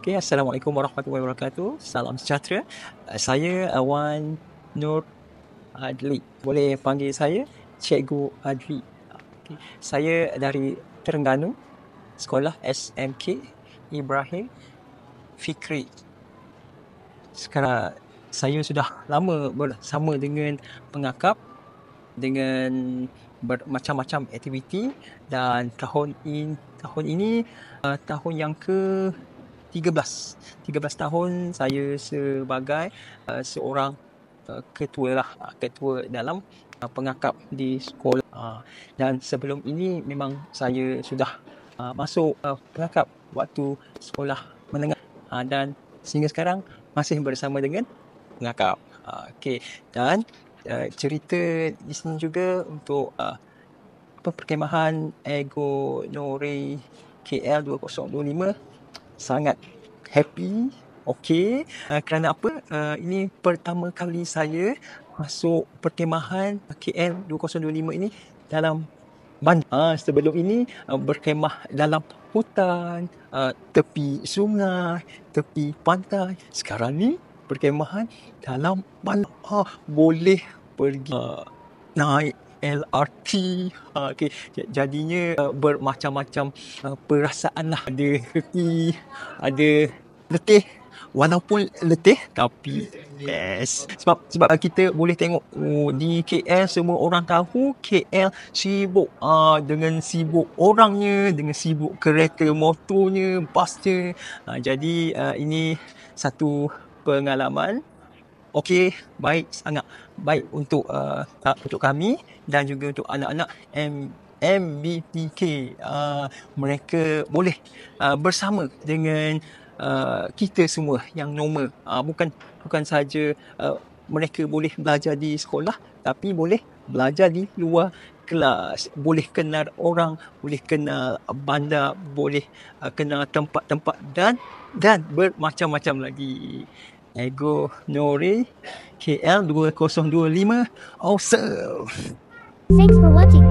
Okay, Assalamualaikum warahmatullahi wabarakatuh. Salam sejahtera. Saya Awan Nur Adli. Boleh panggil saya Cikgu Adli. Okay. Saya dari Terengganu, sekolah SMK Ibrahim Fikri. Sekarang saya sudah lama bersama dengan pengakap dengan bermacam-macam aktiviti, dan tahun ini tahun yang ke 13 tahun saya sebagai seorang ketua dalam pengakap di sekolah. Dan sebelum ini memang saya sudah masuk pengakap waktu sekolah menengah, dan sehingga sekarang masih bersama dengan pengakap. Okey, dan cerita di sini juga untuk perkemahan Ego Nori KL 2025 sangat happy. Okey, kerana apa? Ini pertama kali saya masuk perkemahan KL 2025 ini dalam bandar. Sebelum ini berkemah dalam hutan, tepi sungai, tepi pantai. Sekarang ni perkemahan dalam bandar. Boleh pergi naik LRT. Okay. Jadinya bermacam-macam perasaan lah. Ada happy, ada letih. Walaupun letih, tapi yes. Sebab kita boleh tengok di KL, semua orang tahu KL sibuk dengan sibuk orangnya, dengan sibuk kereta motornya, basnya. Jadi ini satu pengalaman. Okey, baik, sangat baik untuk kami dan juga untuk anak-anak MBTK. Mereka boleh bersama dengan kita semua yang normal. Bukan saja mereka boleh belajar di sekolah, tapi boleh belajar di luar kelas. Boleh kenal orang, boleh kenal bandar, boleh kenal tempat-tempat dan bermacam-macam lagi. Ego Nori KL 2025. Awesome. Thanks for watching.